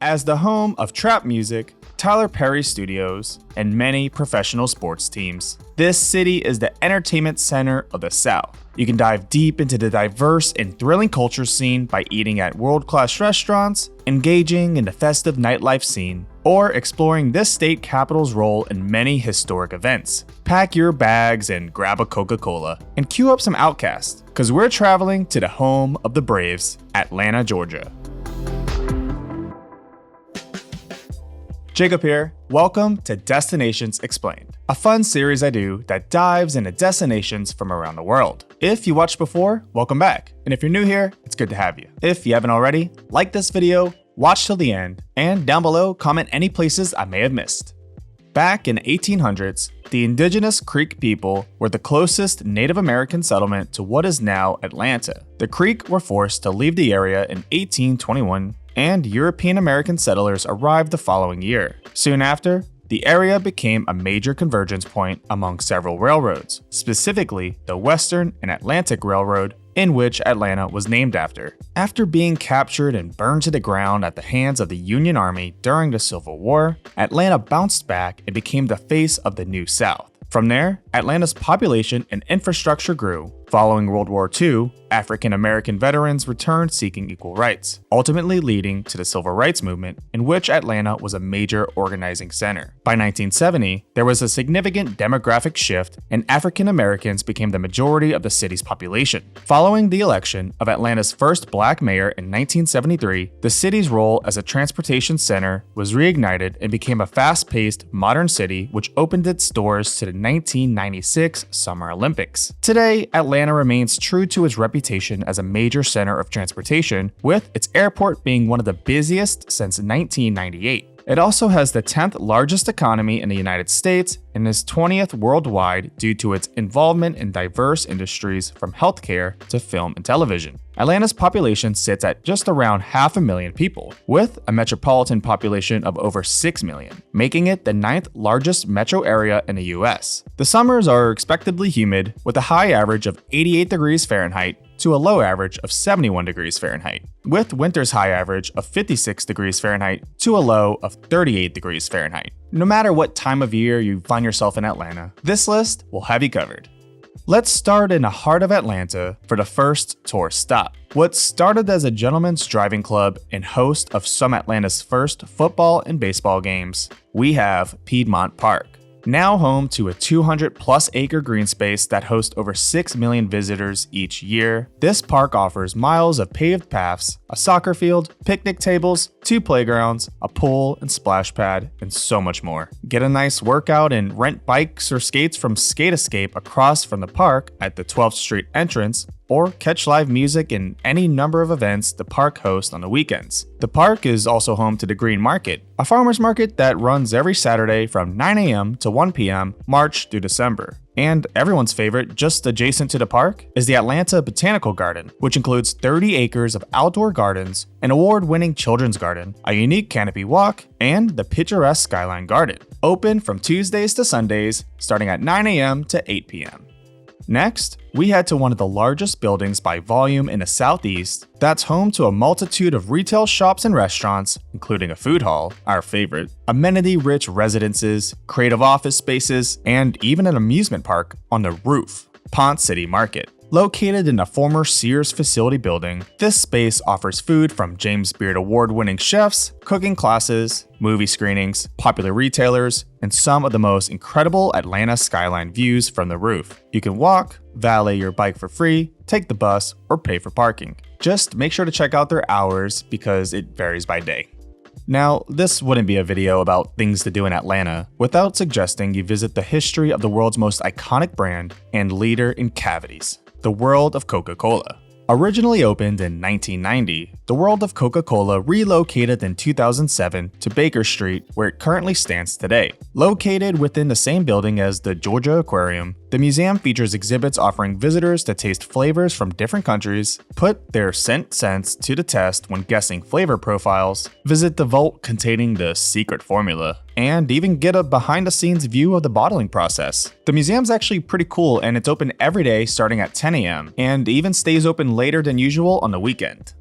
As the home of trap music, Tyler Perry Studios, and many professional sports teams, this city is the entertainment center of the South. You can dive deep into the diverse and thrilling culture scene by eating at world-class restaurants, engaging in the festive nightlife scene, or exploring this state capital's role in many historic events. Pack your bags and grab a Coca-Cola and cue up some Outkast, because we're traveling to the home of the Braves, Atlanta, Georgia. Jacob here. Welcome to Destinations Explained, a fun series I do that dives into destinations from around the world. If you watched before, welcome back. And if you're new here, it's good to have you. If you haven't already, like this video, watch till the end, and down below, comment any places I may have missed. Back in the 1800s, the indigenous Creek people were the closest Native American settlement to what is now Atlanta. The Creek were forced to leave the area in 1821, and European American settlers arrived the following year. Soon after, the area became a major convergence point among several railroads, specifically the Western and Atlantic Railroad, in which Atlanta was named after. After being captured and burned to the ground at the hands of the Union Army during the Civil War, Atlanta bounced back and became the face of the New South. From there, Atlanta's population and infrastructure grew. Following World War II, African American veterans returned seeking equal rights, ultimately leading to the Civil Rights Movement, in which Atlanta was a major organizing center. By 1970, there was a significant demographic shift, and African Americans became the majority of the city's population. Following the election of Atlanta's first black mayor in 1973, the city's role as a transportation center was reignited and became a fast-paced, modern city which opened its doors to the 1996 Summer Olympics. Today, Atlanta remains true to its reputation as a major center of transportation, with its airport being one of the busiest since 1998. It also has the 10th largest economy in the United States and is 20th worldwide due to its involvement in diverse industries from healthcare to film and television. Atlanta's population sits at just around 500,000 people, with a metropolitan population of over 6 million, making it the 9th largest metro area in the US. The summers are expectedly humid, with a high average of 88 degrees Fahrenheit to a low average of 71 degrees Fahrenheit, with winter's high average of 56 degrees Fahrenheit to a low of 38 degrees Fahrenheit. No matter what time of year you find yourself in Atlanta, this list will have you covered. Let's start in the heart of Atlanta for the first tourist stop. What started as a gentleman's driving club and host of some Atlanta's first football and baseball games, we have Piedmont Park. Now home to a 200-plus acre green space that hosts over 6 million visitors each year, this park offers miles of paved paths, a soccer field, picnic tables, 2 playgrounds, a pool and splash pad, and so much more. Get a nice workout and rent bikes or skates from Skate Escape across from the park at the 12th Street entrance, or catch live music in any number of events the park hosts on the weekends. The park is also home to the Green Market, a farmer's market that runs every Saturday from 9 a.m. to 1 p.m. March through December. And everyone's favorite, just adjacent to the park, is the Atlanta Botanical Garden, which includes 30 acres of outdoor gardens, an award-winning children's garden, a unique canopy walk, and the picturesque Skyline Garden. Open from Tuesdays to Sundays, starting at 9 a.m. to 8 p.m. Next, we head to one of the largest buildings by volume in the Southeast that's home to a multitude of retail shops and restaurants, including a food hall, our favorite, amenity-rich residences, creative office spaces, and even an amusement park on the roof, Ponce City Market. Located in a former Sears facility building, this space offers food from James Beard award-winning chefs, cooking classes, movie screenings, popular retailers, and some of the most incredible Atlanta skyline views from the roof. You can walk, valet your bike for free, take the bus, or pay for parking. Just make sure to check out their hours because it varies by day. Now, this wouldn't be a video about things to do in Atlanta without suggesting you visit the history of the world's most iconic brand and leader in cavities, the world of Coca-Cola. Originally opened in 1990, the World of Coca-Cola relocated in 2007 to Baker Street, where it currently stands today. Located within the same building as the Georgia Aquarium, the museum features exhibits offering visitors to taste flavors from different countries, put their scent sense to the test when guessing flavor profiles, visit the vault containing the secret formula, and even get a behind-the-scenes view of the bottling process. The museum's actually pretty cool, and it's open every day starting at 10 a.m. and even stays open later than usual on the weekend.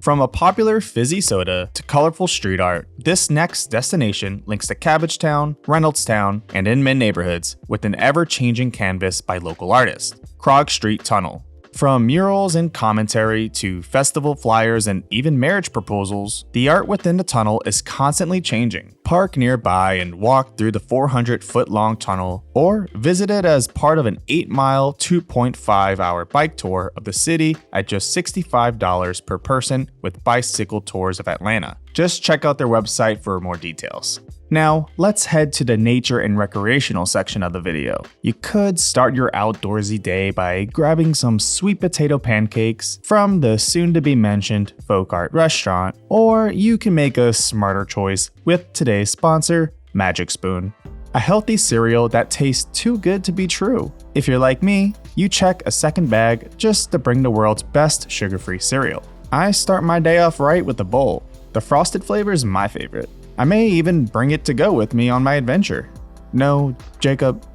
From a popular fizzy soda to colorful street art, this next destination links to Cabbagetown, Reynoldstown, and Inman neighborhoods with an ever-changing canvas by local artists. Krog Street Tunnel. From murals and commentary to festival flyers and even marriage proposals, the art within the tunnel is constantly changing. Park nearby and walk through the 400-foot-long tunnel, or visit it as part of an 8-mile, 2.5-hour bike tour of the city at just $65 per person with bicycle tours of Atlanta. Just check out their website for more details. Now, let's head to the nature and recreational section of the video. You could start your outdoorsy day by grabbing some sweet potato pancakes from the soon-to-be-mentioned folk art restaurant, or you can make a smarter choice with today's sponsor, Magic Spoon. A healthy cereal that tastes too good to be true. If you're like me, you check a second bag just to bring the world's best sugar-free cereal. I start my day off right with a bowl. The frosted flavor is my favorite. I may even bring it to go with me on my adventure. No, Jacob,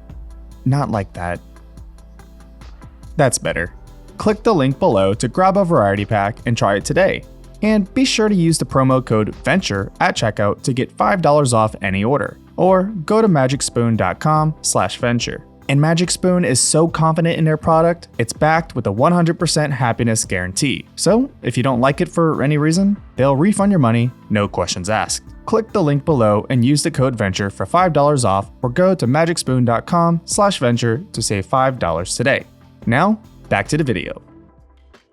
not like that. That's better. Click the link below to grab a variety pack and try it today. And be sure to use the promo code VENTURE at checkout to get $5 off any order. Or go to magicspoon.com/venture. And Magic Spoon is so confident in their product, it's backed with a 100% happiness guarantee. So if you don't like it for any reason, they'll refund your money, no questions asked. Click the link below and use the code VENTURE for $5 off, or go to magicspoon.com/venture to save $5 today. Now, back to the video.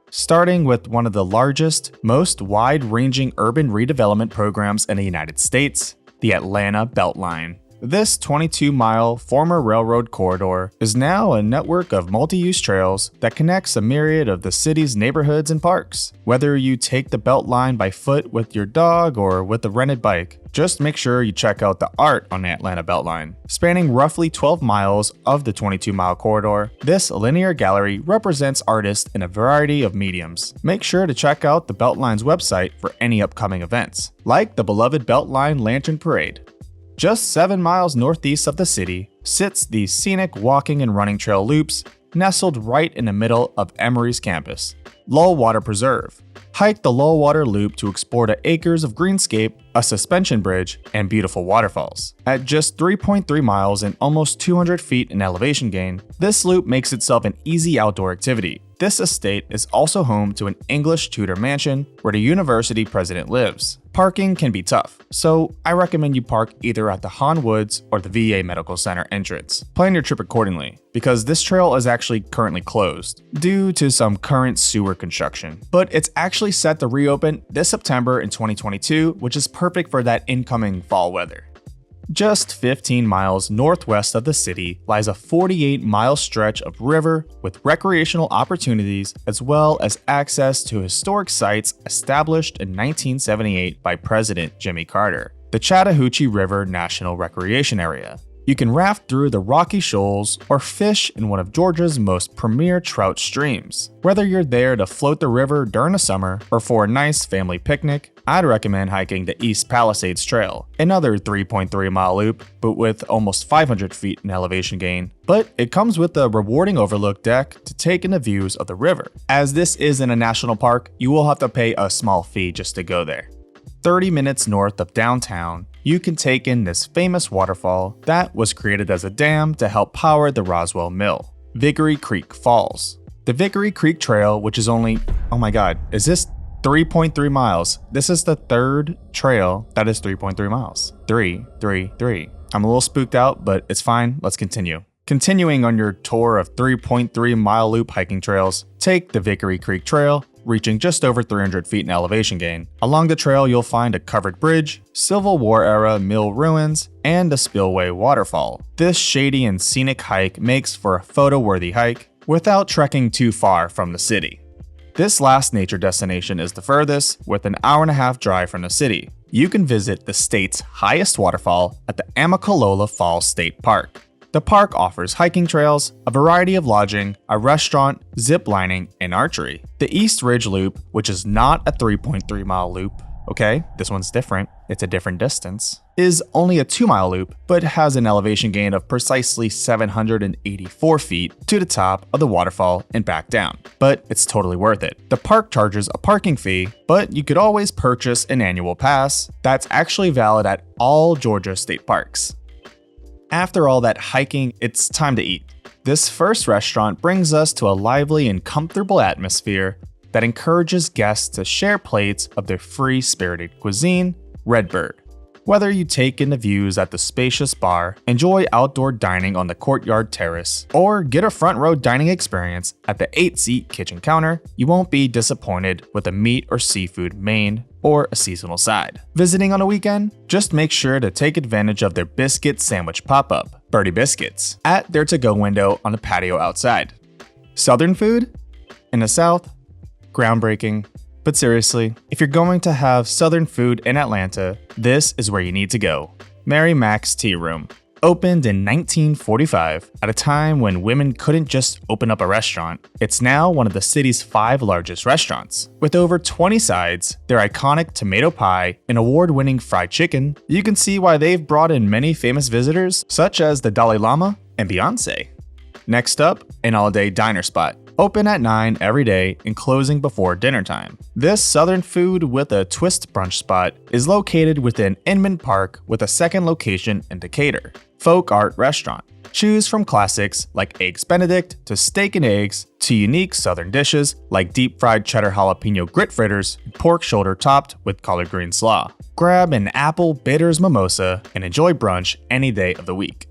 Starting with one of the largest, most wide-ranging urban redevelopment programs in the United States, the Atlanta BeltLine. This 22-mile former railroad corridor is now a network of multi-use trails that connects a myriad of the city's neighborhoods and parks. Whether you take the BeltLine by foot with your dog or with a rented bike, just make sure you check out the art on the Atlanta BeltLine. Spanning roughly 12 miles of the 22-mile corridor, this linear gallery represents artists in a variety of mediums. Make sure to check out the BeltLine's website for any upcoming events, like the beloved BeltLine Lantern Parade. Just 7 miles northeast of the city sits the scenic walking and running trail loops, nestled right in the middle of Emory's campus. Lullwater Preserve. Hike the Lullwater Loop to explore the acres of greenscape, a suspension bridge, and beautiful waterfalls. At just 3.3 miles and almost 200 feet in elevation gain, this loop makes itself an easy outdoor activity. This estate is also home to an English Tudor mansion where the university president lives. Parking can be tough, so I recommend you park either at the Han Woods or the VA Medical Center entrance. Plan your trip accordingly, because this trail is actually currently closed due to some current sewer construction. But it's actually set to reopen this September in 2022, which is perfect for that incoming fall weather. Just 15 miles northwest of the city lies a 48-mile stretch of river with recreational opportunities as well as access to historic sites established in 1978 by President Jimmy Carter, the Chattahoochee River National Recreation Area. You can raft through the rocky shoals or fish in one of Georgia's most premier trout streams. Whether you're there to float the river during the summer or for a nice family picnic, I'd recommend hiking the East Palisades Trail, another 3.3-mile loop, but with almost 500 feet in elevation gain. But it comes with a rewarding overlook deck to take in the views of the river. As this isn't a national park, you will have to pay a small fee just to go there. 30 minutes north of downtown, you can take in this famous waterfall that was created as a dam to help power the Roswell Mill, Vickery Creek Falls. The Vickery Creek Trail, which is only, oh my god, is this 3.3 miles? This is the third trail that is 3.3 miles. 3. I'm a little spooked out, but it's fine, let's continue. Continuing on your tour of 3.3-mile loop hiking trails, take the Vickery Creek Trail, reaching just over 300 feet in elevation gain. Along the trail, you'll find a covered bridge, Civil War-era mill ruins, and a spillway waterfall. This shady and scenic hike makes for a photo-worthy hike without trekking too far from the city. This last nature destination is the furthest, with an hour-and-a-half drive from the city. You can visit the state's highest waterfall at the Amicalola Falls State Park. The park offers hiking trails, a variety of lodging, a restaurant, zip lining, and archery. The East Ridge Loop, which is not a 3.3-mile loop, Okay, this one's different. It's a different distance. Is only a 2-mile loop, but has an elevation gain of precisely 784 feet to the top of the waterfall and back down. But it's totally worth it. The park charges a parking fee, but you could always purchase an annual pass that's actually valid at all Georgia state parks. After all that hiking, it's time to eat. This first restaurant brings us to a lively and comfortable atmosphere that encourages guests to share plates of their free-spirited cuisine, Redbird. Whether you take in the views at the spacious bar, enjoy outdoor dining on the courtyard terrace, or get a front row dining experience at the 8-seat kitchen counter, you won't be disappointed with a meat or seafood main or a seasonal side. Visiting on a weekend? Just make sure to take advantage of their biscuit sandwich pop-up, Birdie Biscuits, at their to-go window on the patio outside. Southern food? In the South? Groundbreaking. But seriously, if you're going to have Southern food in Atlanta, this is where you need to go. Mary Mac's Tea Room. Opened in 1945, at a time when women couldn't just open up a restaurant, it's now one of the city's 5 largest restaurants. With over 20 sides, their iconic tomato pie, and award-winning fried chicken, you can see why they've brought in many famous visitors, such as the Dalai Lama and Beyonce. Next up, an all-day diner spot. Open at 9 every day and closing before dinner time. This Southern food with a twist brunch spot is located within Piedmont Park with a second location in Decatur. Folk Art Restaurant. Choose from classics like Eggs Benedict to steak and eggs to unique Southern dishes like deep fried cheddar jalapeno grit fritters and pork shoulder topped with collard green slaw. Grab an apple bitters mimosa and enjoy brunch any day of the week.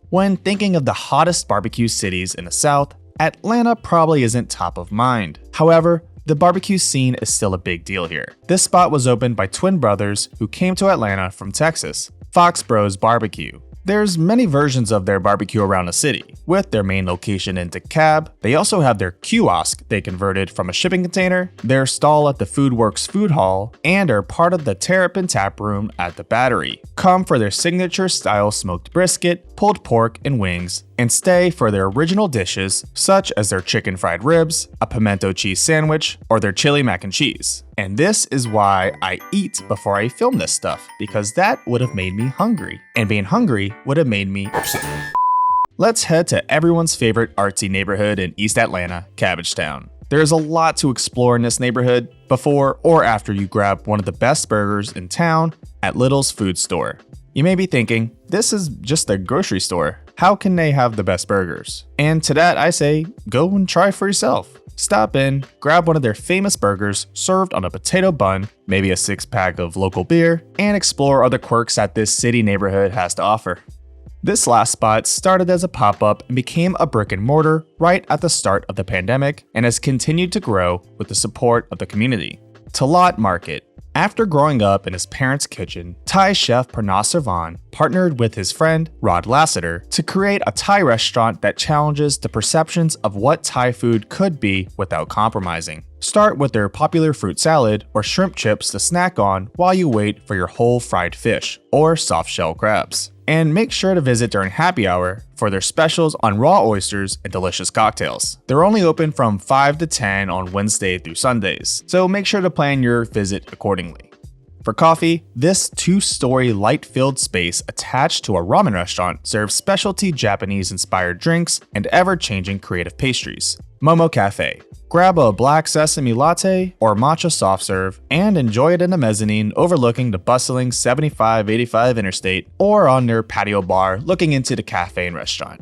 When thinking of the hottest barbecue cities in the South, Atlanta probably isn't top of mind. However, the barbecue scene is still a big deal here. This spot was opened by twin brothers who came to Atlanta from Texas, Fox Bros Barbecue. There's many versions of their barbecue around the city, with their main location in DeKalb. They also have their kiosk they converted from a shipping container, their stall at the Foodworks Food Hall, and are part of the Terrapin Tap Room at the Battery. Come for their signature style smoked brisket, pulled pork, and wings, and stay for their original dishes such as their chicken fried ribs, a pimento cheese sandwich, or their chili mac and cheese. And this is why I eat before I film this stuff, because that would have made me hungry. And being hungry would have made me upset. Let's head to everyone's favorite artsy neighborhood in East Atlanta, Cabbagetown. There's a lot to explore in this neighborhood before or after you grab one of the best burgers in town at Little's Food Store. You may be thinking, this is just a grocery store. How can they have the best burgers? And to that I say, go and try for yourself. Stop in, grab one of their famous burgers served on a potato bun, maybe a 6-pack of local beer, and explore other quirks that this city neighborhood has to offer. This last spot started as a pop-up and became a brick and mortar right at the start of the pandemic and has continued to grow with the support of the community. Talat Market. After growing up in his parents' kitchen, Thai chef Pranav Sarvan partnered with his friend Rod Lassiter to create a Thai restaurant that challenges the perceptions of what Thai food could be without compromising. Start with their popular fruit salad or shrimp chips to snack on while you wait for your whole fried fish or soft-shell crabs. And make sure to visit during happy hour for their specials on raw oysters and delicious cocktails. They're only open from 5 to 10 on Wednesday through Sundays, so make sure to plan your visit accordingly. For coffee, this 2-story light-filled space attached to a ramen restaurant serves specialty Japanese-inspired drinks and ever-changing creative pastries. Momo Cafe. Grab a black sesame latte or matcha soft serve and enjoy it in the mezzanine overlooking the bustling 7585 interstate or on their patio bar looking into the cafe and restaurant.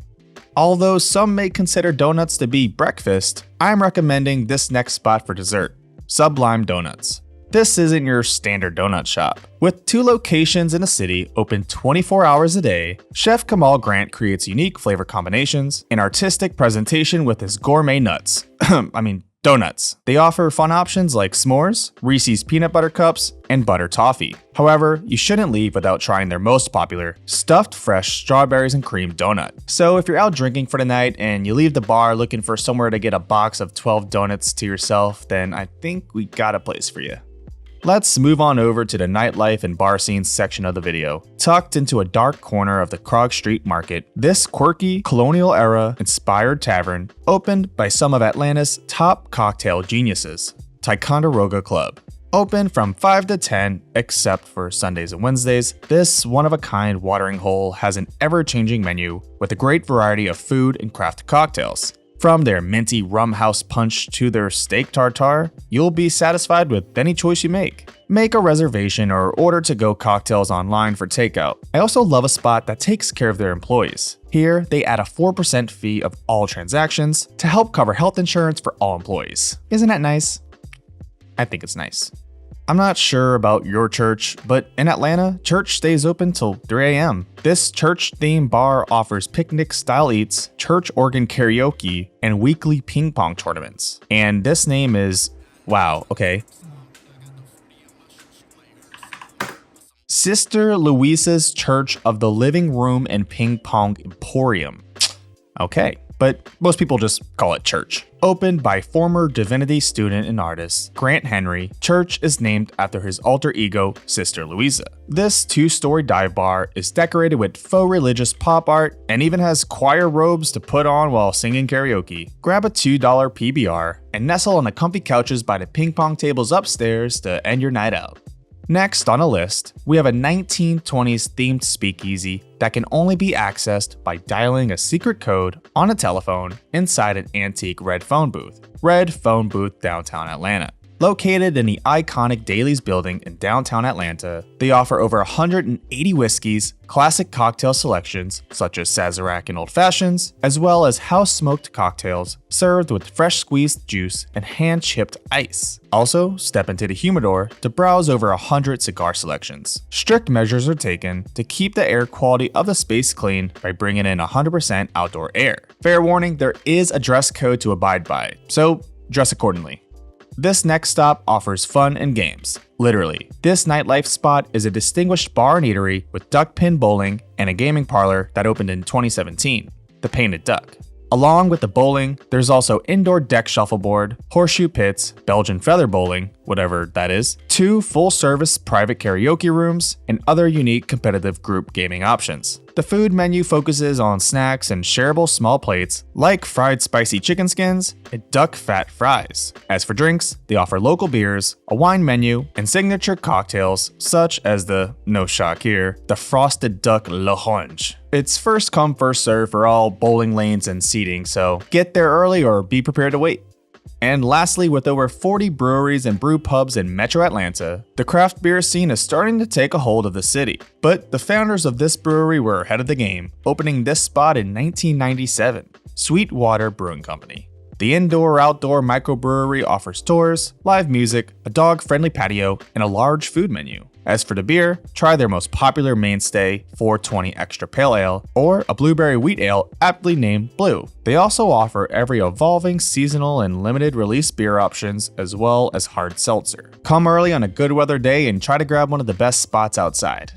Although some may consider donuts to be breakfast, I'm recommending this next spot for dessert, Sublime Doughnuts. This isn't your standard donut shop. With 2 locations in the city open 24 hours a day, Chef Kamal Grant creates unique flavor combinations and artistic presentation with his gourmet nuts. Donuts. They offer fun options like s'mores, Reese's peanut butter cups, and butter toffee. However, you shouldn't leave without trying their most popular, stuffed fresh strawberries and cream donut. So if you're out drinking for the night and you leave the bar looking for somewhere to get a box of 12 donuts to yourself, then I think we got a place for you. Let's move on over to the nightlife and bar scenes section of the video. Tucked into a dark corner of the Krog Street Market, this quirky, colonial-era inspired tavern opened by some of Atlanta's top cocktail geniuses, Ticonderoga Club. Open from 5 to 10, except for Sundays and Wednesdays, this one-of-a-kind watering hole has an ever-changing menu with a great variety of food and crafted cocktails. From their minty rum house punch to their steak tartare, you'll be satisfied with any choice you make. Make a reservation or order to-go cocktails online for takeout. I also love a spot that takes care of their employees. Here, they add a 4% fee of all transactions to help cover health insurance for all employees. Isn't that nice? I think it's nice. I'm not sure about your church, but in Atlanta, church stays open till 3 a.m. This church-themed bar offers picnic-style eats, church organ karaoke, and weekly ping pong tournaments. And this name is, wow, okay. Sister Louisa's Church of the Living Room and Ping Pong Emporium. Okay, but most people just call it church. Opened by former divinity student and artist Grant Henry, church is named after his alter ego, Sister Louisa. This 2-story dive bar is decorated with faux religious pop art and even has choir robes to put on while singing karaoke. Grab a $2 PBR and nestle on the comfy couches by the ping pong tables upstairs to end your night out. Next on a list, we have a 1920s themed speakeasy that can only be accessed by dialing a secret code on a telephone inside an antique red phone booth. Red Phone Booth, downtown Atlanta. Located in the iconic Daly's building in downtown Atlanta, they offer over 180 whiskeys, classic cocktail selections such as Sazerac and Old Fashions, as well as house-smoked cocktails served with fresh squeezed juice and hand-chipped ice. Also, step into the humidor to browse over 100 cigar selections. Strict measures are taken to keep the air quality of the space clean by bringing in 100% outdoor air. Fair warning, there is a dress code to abide by, so dress accordingly. This next stop offers fun and games. Literally, this nightlife spot is a distinguished bar and eatery with duck pin bowling and a gaming parlor that opened in 2017, the Painted Duck. Along with the bowling, there's also indoor deck shuffleboard, horseshoe pits, Belgian feather bowling, whatever that is, 2 full-service private karaoke rooms, and other unique competitive group gaming options. The food menu focuses on snacks and shareable small plates like fried spicy chicken skins and duck fat fries. As for drinks, they offer local beers, a wine menu, and signature cocktails such as the, no shock here, the Frosted Duck L'Orange. It's first come first serve for all bowling lanes and seating, so get there early or be prepared to wait. And lastly, with over 40 breweries and brew pubs in Metro Atlanta, the craft beer scene is starting to take a hold of the city. But the founders of this brewery were ahead of the game, opening this spot in 1997, SweetWater Brewing Company. The indoor-outdoor microbrewery offers tours, live music, a dog-friendly patio, and a large food menu. As for the beer, try their most popular mainstay, 420 Extra Pale Ale, or a blueberry wheat ale aptly named Blue. They also offer every evolving seasonal and limited release beer options as well as hard seltzer. Come early on a good weather day and try to grab one of the best spots outside.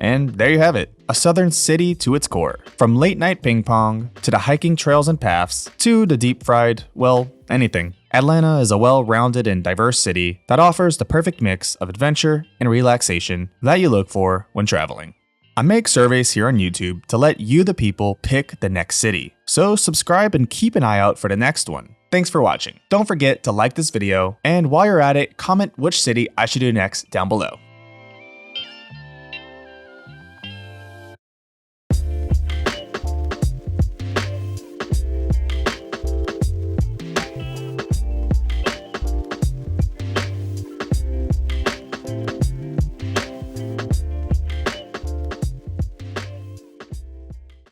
And there you have it, a southern city to its core. From late night ping pong, to the hiking trails and paths, to the deep fried, well, anything. Atlanta is a well-rounded and diverse city that offers the perfect mix of adventure and relaxation that you look for when traveling. I make surveys here on YouTube to let you the people pick the next city, so subscribe and keep an eye out for the next one. Thanks for watching. Don't forget to like this video, and while you're at it, comment which city I should do next down below.